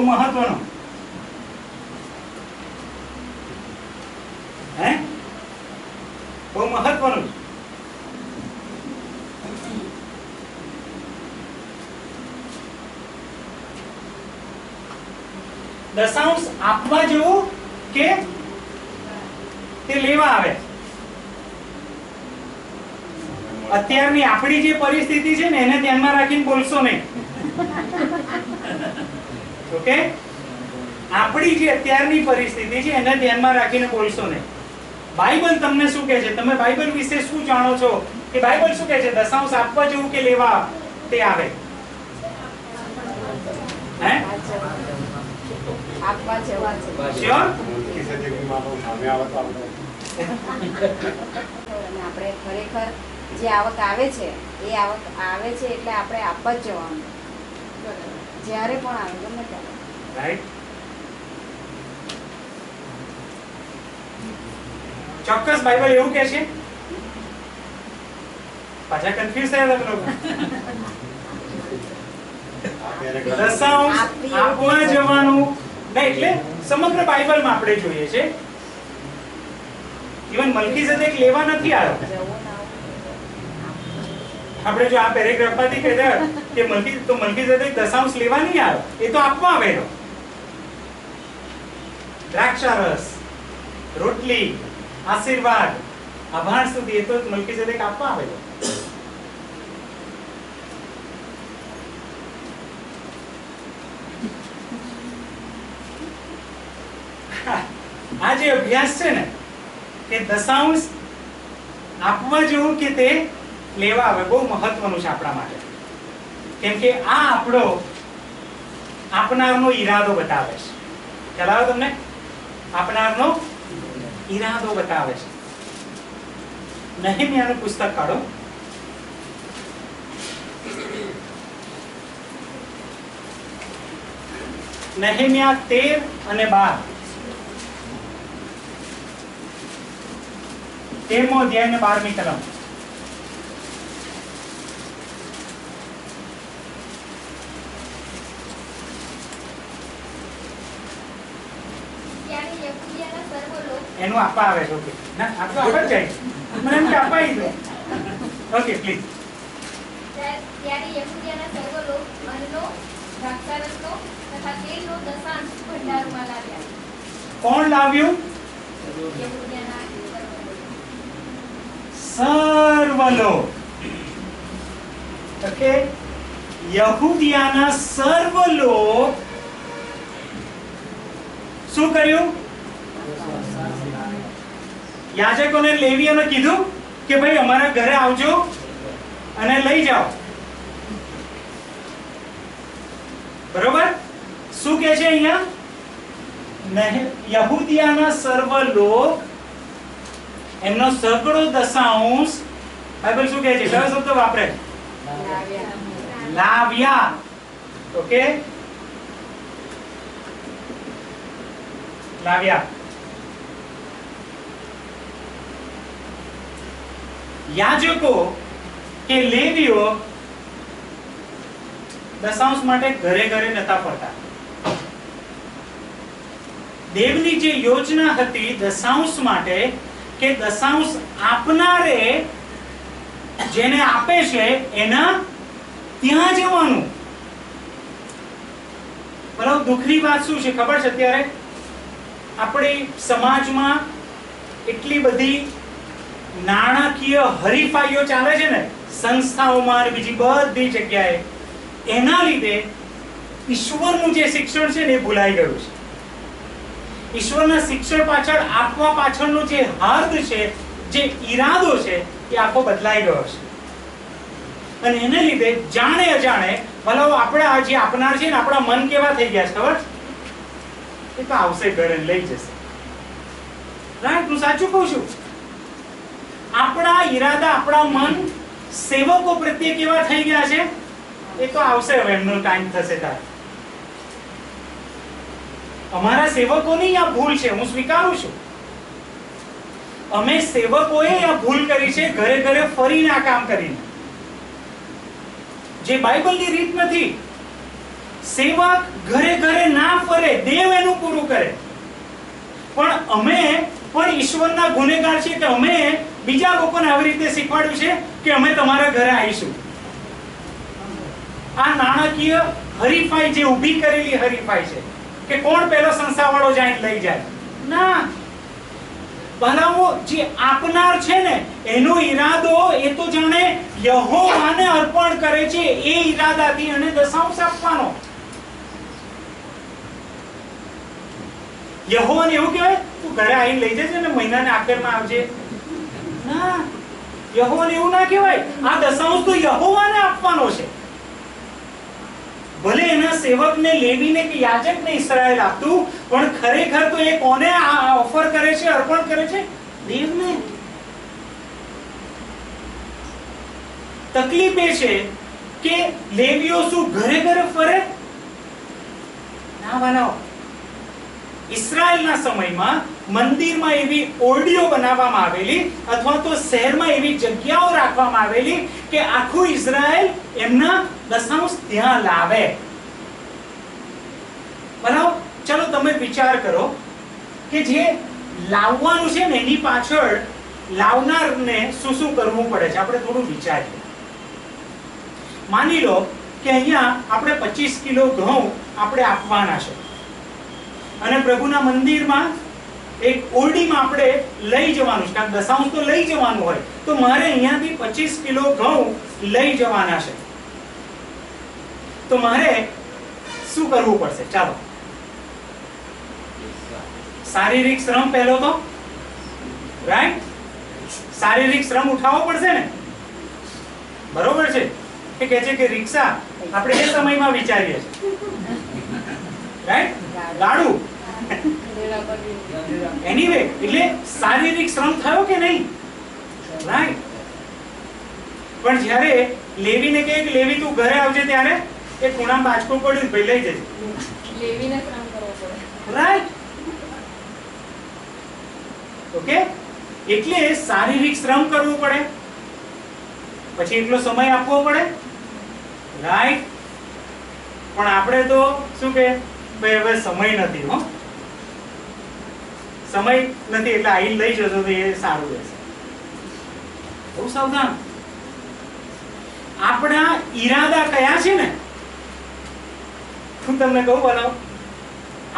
બહુ મહત્વનો. હે, બહુ મહત્વનું. દશાંશ આપવા જેવું કે તે લેવા આવે. અત્યારની આપણી જે પરિસ્થિતિ છે ને એને ધ્યાનમાં રાખીને બોલશો નહીં. ઓકે, આપણી જે અત્યારની પરિસ્થિતિ છે એને ધ્યાનમાં રાખીને બોલશો નહીં. બાઇબલ તમને શું કહે છે? તમે બાઇબલ વિશે શું જાણો છો? કે બાઇબલ શું કહે છે? દશાંશ આપવા જેવું કે લેવા તે આવે? હે, આપવા જેવા છે. શ્યોર? આપણે ખરેખર જે આવક આવે છે એ આવક આવે છે એટલે આપણે આપવા જ જવાનું, જ્યારે પણ આવે ગમે ત્યારે. રાઈટ. ચોક્કસ બાઇબલ એવું કહે છે? પાછા કન્ફ્યુઝ થયા તમે લોકો. દશાંશ આપવા જવાનું નહીં એટલે સમગ્ર બાઇબલમાં આપણે જોઈએ છે. ઇવન મલ્કીઝેદેક લેવા નથી આવ્યો. આપણે જો આ પેરેગ્રાફમાંથી કહેતા કે મલ્કીઝેદેક દશાંશ લેવા નહીં આવ્યો, એ તો આપવા આવેલો. દ્રાક્ષારસ, રોટલી, આશીર્વાદ, આભાર સુધી એ તો મલ્કીઝેદેક આપવા આવેલો. આ જે અભ્યાસ છે ને કે દશાંશ આપવા જેવું કે તે લેવા આવે, બહુ મહત્વનું છે આપણા માટે. કેમ કે આ આપણો આપનારનો ઈરાદો બતાવે છે. ખ્યાલ આવે તમને? આપનારનો ઈરાદો બતાવે છે. નહેમ્યાનું પુસ્તક કાઢો. નહેમ્યા 13 અને 12. 13મો અધ્યાય ને 12મી કલમ. એનું આપવા આવે છે. ઓકે, ના આ તો આપવા જ જાય. મને એમ કે અપાઈ દો. Okay please. ત્યારે યહૂદિયાના સર્વ લોક અન્નનો, દ્રાક્ષારસનો તથા તેલનો દશાંશ ભંડારમાં લાવ્યા. કોણ લાવ્યું? યહૂદિયાના સર્વ લોક. ઓકે, યહૂદિયાના સર્વ લોક શું કર્યું? યાજકોને લેવીઓને કીધું કે ભાઈ અમારા ઘરે આવજો અને લઈ જાઓ. બરોબર? શું કહે છે અહીંયા? યહૂદિયાના સર્વ લોક એમનો સગળો દશાંશ, બાઇબલ શું કહે છે? કયો શબ્દ વાપરે? લાવ્યા. ઓકે, લાવ્યા. યાજકો કે લેવીઓ દશાંશ માટે ઘરે ઘરે નતા ફરતા. દેવની જે યોજના હતી દશાંશ માટે કે દશાંશ આપનારે જેને આપે છે એના ત્યાં જવાનું. બરાબર? દુઃખની વાત શું છે ખબર છે? અત્યારે આપણી સમાજમાં એટલી બધી નાણાકીય હરીફાઈઓ ચાલે છે ને, સંસ્થાઓમાં અને બીજી બધી જગ્યાએ. એના લીધે ઈશ્વરનું જે શિક્ષણ છે ને એ ભૂલાઈ ગયું છે. ઈશ્વરના શિક્ષણ પાછળ, આપવા પાછળનો જે હાર્દ છે, જે ઈરાદો છે, એ આખો બદલાઈ ગયો છે. અને એને લીધે જાણે અજાણે ભલો આપણા જે આપનાર છે ને આપણા મન કેવા થઈ ગયા છે ખબર? એ તો આવશે ઘરે લઈ જશે. રાઈટ? હું સાચું કહું છું? આપણા ઈરાદા, આપણા મન સેવકો પ્રત્યે કેવા થઈ ગયા છે? એ તો આવશે, હવે એમનો ટાઈમ થશે ત્યારે. અમારા સેવકોની આ ભૂલ છે, હું સ્વીકારું છું. અમે સેવકોએ આ ભૂલ કરી છે, ઘરે ઘરે ફરીને આ કામ કરીને. જે બાઇબલની રીત નથી. સેવક ઘરે ઘરે ના ફરે, દેવ એનું પૂરું કરે. પણ અમે પણ ઈશ્વરના ગુનેગાર છીએ કે અમે બીજા લોકોને આવી રીતે શીખવાડ્યું છે કે અમે તમારા ઘરે આવીશું. આ નાણાકીય હરીફાઈ જે ઊભી કરેલી હરીફાઈ છે કે કોણ પહેલો સંસ્થાવાળો જઈને લઈ જાય. ના, ભલાઓ જે આપનાર છે ને એનો ઈરાદો એ તો જાણે યહોવાને અર્પણ કરે છે, એ ઈરાદાથી એને દશાંશ આપવાનો. યહોવાને એવું કહેવાય તું ઘરે આવીને લઈ જજે ને મહિનાના આખરમાં આવજે. ના, યહોવાને એવું ના કહેવાય. આ દશાંશ તો યહોવાને આપવાનો છે. ભલે એના સેવકને લેવીને કે યાજકને ઇસ્રાએલ આપતું, પણ ખરેખર તો એ કોને ઓફર કરે છે, અર્પણ કરે છે? દેવને. તકલીફ એ છે કે લેવીઓ શું ઘરે ઘરે ફરે? ના બનાવો. ઇસ્રાએલના સમયમાં મંદિરમાં એવી ઓરડીઓ બનાવવામાં આવેલી અથવા તો શહેરમાં એવી જગ્યાઓ રાખવામાં આવેલી કે આખું ઇઝરાયલ એમના દશાંશ ત્યાં લાવે. બરાબર? ચલો તમે વિચાર કરો કે જે લાવવાનું છે ને એની પાછળ લાવનારને શું શું કરવું પડે છે. આપણે થોડું વિચારીએ. માની લો કે અહીંયા આપણે 25 કિલો ઘઉં આપણે આપવાના છે અને પ્રભુના મંદિરમાં એક ઓરડીમાં આપણે લઈ જવાનું છે. કારણ દશાંશ તો લઈ જવાનું હોય તો મારે અહીંયાથી 25 કિલો ઘઉં લઈ જવાના છે. તો મારે શું કરવું પડશે? ચાલો, શારીરિક શ્રમ પહેલો તો, રાઈટ? શારીરિક શ્રમ ઉઠાવવો પડશે ને, બરોબર છે? કે કહે છે કે રિક્ષા આપણે એ સમયમાં વિચારીએ છીએ, રાઈટ? ગાડું. એનીવે, એટલે શારીરિક શ્રમ થયો કે નહીં? રાઈટ. પણ જ્યારે લેવીને કહે કે લેવી તું ઘરે આવજે ત્યારે એ ખૂણામાં બાચકો પડ્યું ભાઈ લઈ જજે. લેવીને શ્રમ કરવો પડે. રાઈટ. ઓકે, એટલે શારીરિક શ્રમ કરવું પડે, પછી એટલો સમય આપવો પડે, રાઈટ? પણ આપણે તો શું કે ભાઈ હવે સમય નથી, હો સમય નથી એટલે આઈ લઈ જજો તો એ સારું રહેશે. બહુ સાવધાન. આપણા ઈરાદા કયા છે ને, હું તમને કહું બનાવ,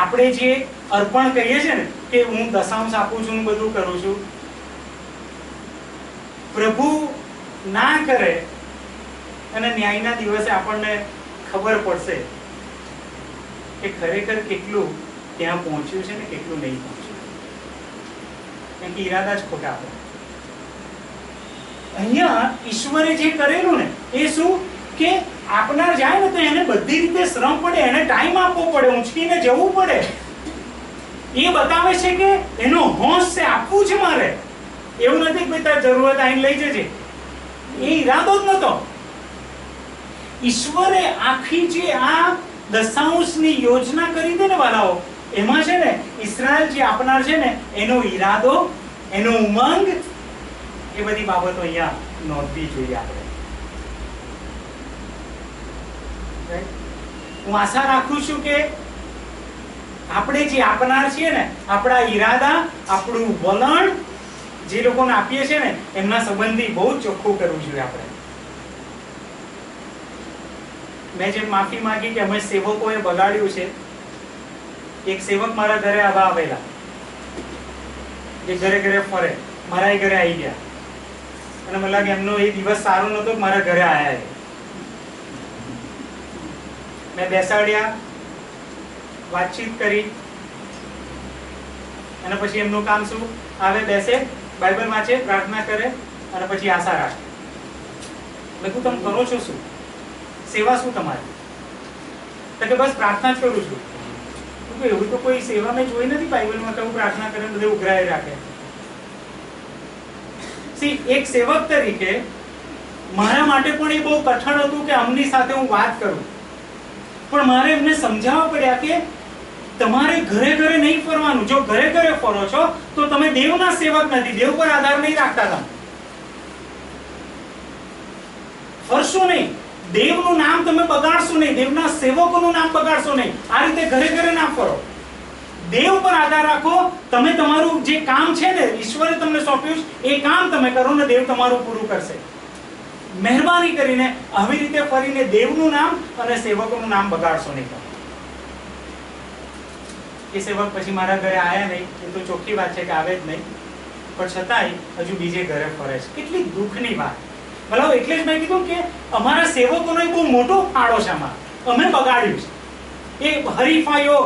આપણે જે અર્પણ કહીએ છીએ ને કે હું દશાંશ આપું છું, બધું કરું છું, પ્રભુ ના કરે અને ન્યાયના દિવસે આપણને ખબર પડશે કે ખરેખર કેટલું ત્યાં પહોંચ્યું છે ને કેટલું નહીં પહોંચ્યું. કેમ કે ઈરાદા જ ખોટા હતા. અહીંયા ઈશ્વરે જે કરેલું ને એ શું કે આપનાર જાય ને તો એને બધી રીતે શ્રમ પડે, એને ટાઈમ આપવો પડે, ઊંચકીને જવું પડે. એ બતાવે છે કે એનો હોશ છે, આપવું છે મારે. એવું નથી કે ભાઈ તાર જરૂરત આઈને લઈ જજે, એ ઈરાદો જ નતો. ઈશ્વરે આખી જે આ દશાંશની યોજના કરી દે ને વાલાઓ, એમાં છે ને ઇસ્રાએલ જે આપનાર છે ને એનો ઈરાદો, એનો ઉમંગ, એ બધી બાબતો અહીંયા નોંધવી જોઈએ આપણે. હું આશા રાખું છું કે આપણે જે આપનાર છીએ ને આપણા ઈરાદા, આપણું વલણ જે લોકોને આપીએ છીએ ને એમના સંબંધી બહુ ચોખ્ખું કરવું જોઈએ આપણે. મેં જેમ માફી માંગી કે અમે સેવકોએ બગાડ્યું છે, એક સેવક મારા ઘરે આવેલા, જે ઘરે ઘરે ફરે, મારા ઘરે આવી ગયા અને મને લાગે એમનો એ દિવસ સારો નતો, મારા ઘરે આયા. મેં બેસાડ્યા, વાતચીત કરી અને પછી એમનું કામ શું, આવે, બેસે, બાઇબલ વાંચે, પ્રાર્થના કરે અને પછી આશા રાખે. મેં કહું તમે કરો છો શું? સેવા શું તમારી? તો કે બસ પ્રાર્થના જ કરું છું. એવું તો કોઈ સેવા મેં જોઈ નથી બાઇબલમાં કે હું પ્રાર્થના કરીને બધે ઉઘરાઈ રાખે. એક સેવક તરીકે મારા માટે પણ એ બહુ કઠણ હતું કે અમની સાથે હું વાત કરું, પણ મારે એમને સમજાવવા પડ્યા કે તમારે ઘરે ઘરે નહીં ફરવાનું. જો ઘરે ઘરે ફરો છો તો તમે દેવના સેવક નથી, દેવ પર આધાર નહીં રાખતા. તમે ફરશો નહીં, દેવનું નામ તમે બગાડશો નહીં, દેવના સેવકોનું નામ બગાડશો નહીં. આ રીતે ઘરે ઘરે ના ફરો. દેવ પર આધાર રાખો. તમે તમારું જે કામ છે ને ઈશ્વરે તમને સોંપ્યું એ કામ તમે કરો ને દેવ તમારું પૂરું કરશે. મહેરબાની કરીને આવી રીતે ફરીને દેવનું નામ અને સેવકોનું નામ બગાડશો નહીં. એ સેવક પછી મારા ઘરે આયા નહીં, એ તો ચોખ્ખી વાત છે કે આવે જ નહીં, પણ છતાંય હજુ બીજે ઘરે ફરે છે. કેટલી દુઃખની વાત. મતલબ એટલે જ મેં કીધું કે અમારા સેવકોનો બહુ મોટો ફાળો છે આમાં. અમે બગાડ્યું છે એ હરીફાઈઓ,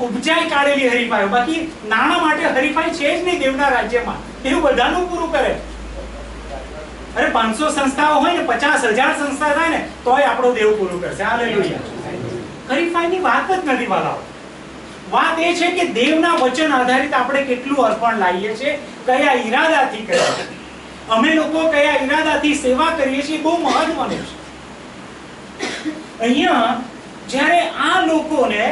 ઉપજાઈ કાઢેલી હરીફાઈઓ. બાકી નાણાં માટે હરીફાઈ છે જ નહીં દેવના રાજ્યમાં. એવું બધાનું પૂરું કરે. અરે 500 સંસ્થાઓ હોય ને 50,000 સંસ્થા થાય ને તોય આપણો દેવ પૂરું કરશે. હાલેલુયા. હરીફાઈની વાત જ નથી વાલાઓ. વાત એ છે કે દેવના વચન આધારિત આપણે કેટલું અર્પણ લાવીએ છીએ, કયા ઈરાદાથી કરીએ છીએ. અમે લોકો કયા ઈરાદાથી સેવા કરીએ છીએ બહુ મહત્વનું છે. અહીંયા જ્યારે આ લોકોને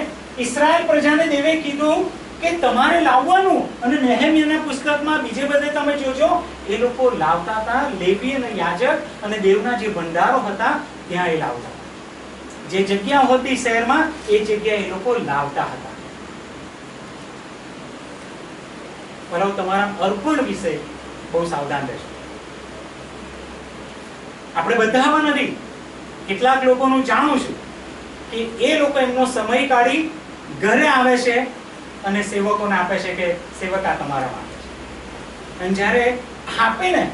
ઇસ્રાયેલ પ્રજાને દેવે કીધું કે તમારે લાવવાનું, અને નેહેમિયાના પુસ્તકમાં બીજે બધે તમે જોજો એ લોકો લાવતા હતા. લેવી અને યાજક અને દેવના જે ભંડારો હતા ત્યાં એ લાવતા હતા. જે જગ્યા હતી શહેરમાં એ જગ્યાએ એ લોકો લાવતા હતા. પરંતુ તમારા અર્પણ વિશે બહુ સાવધાન રહેજો. આપણે બધા આવા નથી. કેટલાક લોકોનું જાણું છું કે એ લોકો એમનો સમય કાઢી ઘરે આવે છે અને સેવકોને આપે છે કે સેવક આ તમારા માટે છે. અને જ્યારે આપે ને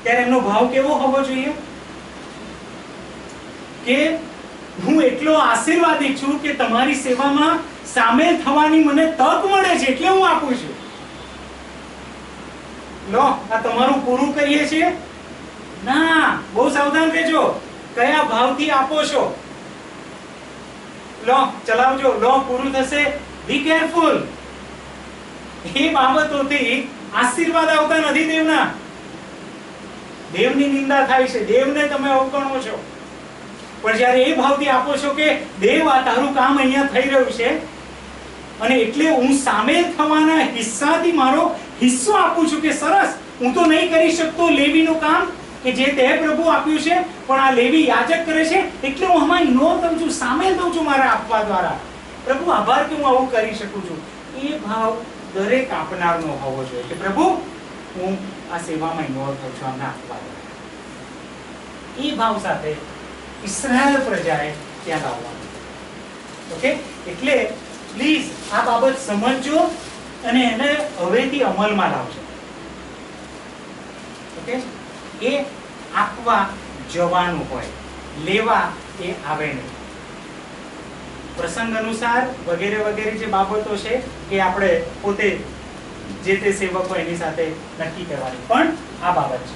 ત્યારે એમનો ભાવ કેવો હોવો જોઈએ કે હું એટલો આશીર્વાદિત છું કે તમારી સેવામાં સામેલ થવાની મને તક મળે છે એટલે હું આપું છું. લો આ તમારું પૂરું કરીએ છીએ. ના, બહુ સાવધાન રહેજો કયા ભાવથી આપો છો. લો ચલાવજો, લો પૂરું થશે, બી કેરફુલ. એ બાબતોથી આશીર્વાદ આવતા નથી દેવના. દેવની નિંદા થાય છે, દેવને તમે અવગણો છો. પણ જ્યારે એ ભાવથી આપો છો કે દેવ આ તારું કામ અહીંયા થઈ રહ્યું છે અને એટલે હું સામેલ થવાના હિસ્સાથી મારો હિસ્સો આપું છું કે સરસ, હું તો નહીં કરી શકતો લેવીનું કામ કે જે તે પ્રભુ આપ્યું છે, પણ આ લેવી યાજક કરે છે એટલે હું આમાં ઇન્વોલ્વ થઉં છું, સામેલ થઉં છું મારા આપવા દ્વારા. પ્રભુ આભાર કે હું આવું કરી શકું છું. એ ભાવ દરેક આપનારનો હોવો જોઈએ કે પ્રભુ હું આ સેવામાં ઇન્વોલ્વ થઉં છું આમને આપવા દ્વારા. એ ભાવ સાથે ઇસ્રાયેલ પ્રજાએ ત્યાં લાવવાનું. ઓકે, એટલે પ્લીઝ આ બાબત સમજજો અને એને હવેથી અમલમાં લાવજો. ઓકે, એ આપવા જવાનું હોય, લેવા એ આવે નહીં. પ્રસંગ અનુસાર વગેરે વગેરે જે બાબતો છે એ આપણે પોતે જે તે સેવકો એની સાથે નક્કી કરવાની, પણ આ બાબત છે.